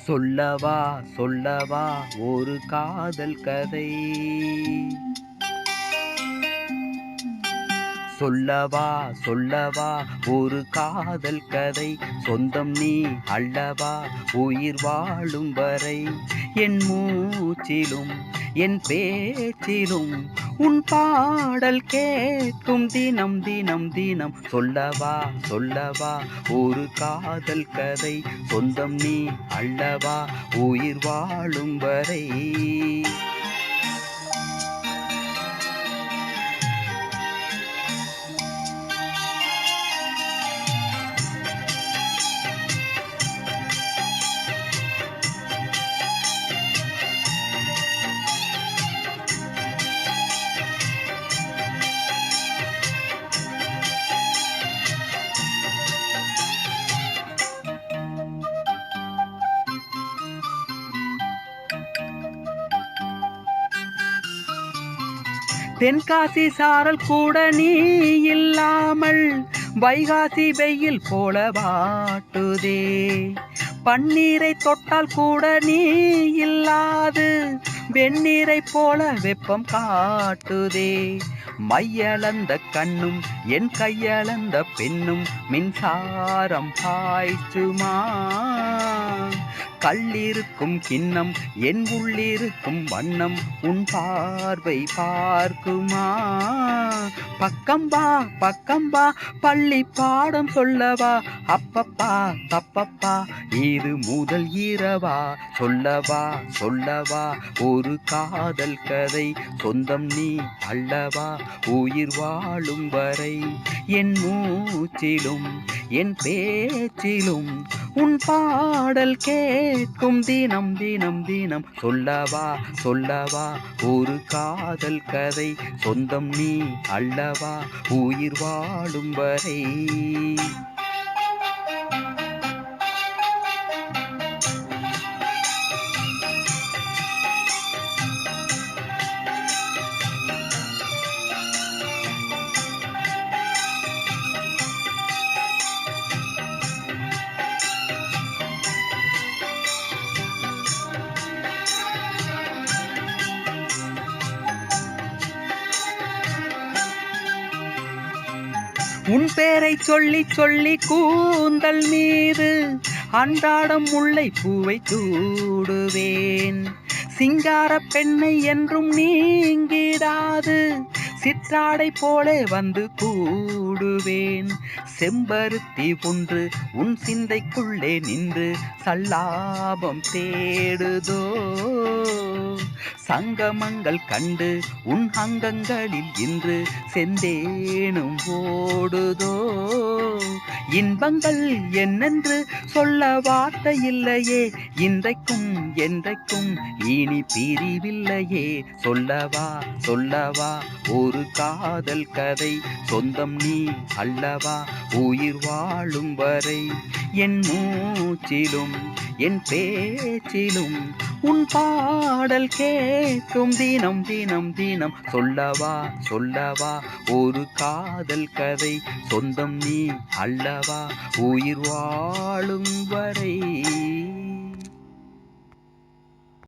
சொல்லவா சொல்லவா ஒரு காதல் கதை. சொல்லவா சொல்லவா ஒரு காதல் கதை. சொந்தம் நீ அல்லவா உயிர் வாழும் வரை. என் மூச்சிலும் என் பேச்சிலும் உன் பாடல் கேட்கும் தினம் தினம் தினம். சொல்லவா சொல்லவா ஒரு காதல் கதை. சொந்தம் நீ அல்லவா உயிர் வாழும் வரை. தென்காசி சாரல் கூட நீ இல்லாமல் வைகாசி வெயில் போல வாட்டுதே. பன்னீரை தொட்டால் கூட நீ இல்லாது வெந்நீரை போல வெப்பம் காட்டுதே. மையளந்த கண்ணும் என் கையளந்த பெண்ணும் மின்சாரம் பாய்ச்சுமா. கல்லிருக்கும் கிண்ணம் என் உள்ளிருக்கும் வண்ணம் உன் பார்வை பார்க்குமா. பக்கம்பா பக்கம்பா பள்ளி பாடம் சொல்லவா. அப்பப்பா தப்பப்பா இது முதல் இரவா. சொல்லவா சொல்லவா ஒரு காதல் கதை. சொந்தம் நீ அல்லவா உயிர் வாழும் வரை. என் மூச்சிலும் என் பேச்சிலும் உன் பாடல் கேட்கும் தினம் தினம் தினம். சொல்லவா சொல்லவா ஒரு காதல் கதை. சொந்தம் நீ அல்லவா உயிர் வாழும் வரை. உன் பேரை சொல்லி சொல்லி கூந்தல் மீது அன்றாடம் முல்லை பூவை சூடுவேன். சிங்கார பெண்ணை என்றும் நீங்கிடாது சிற்றாடை போலே வந்து கூடுவேன். செம்பருத்தி ஒன்று உன் சிந்தைக்குள்ளே நின்று சல்லாபம் தேடுதோ. சங்கமங்கள் கண்டு உன் அங்கங்களில் இன்று செந்தேனும் ஓடுதோ. இன்பங்கள் என்னென்று சொல்ல வார்த்தை இல்லையே. இன்றைக்கும் என்றைக்கும் இனி பிரிவில்லையே. சொல்லவா சொல்லவா ஒரு காதல் கதை. சொந்தம் நீ அல்லவா உயிர் வாழும் வரை. என் மூச்சிலும் என் பேச்சிலும் உன் பாடல் கேட்கும் தினம் தினம் தினம். சொல்லவா சொல்லவா ஒரு காதல் கதை. சொந்தம் நீ அல்லவா உயிர் வாழும் வரை.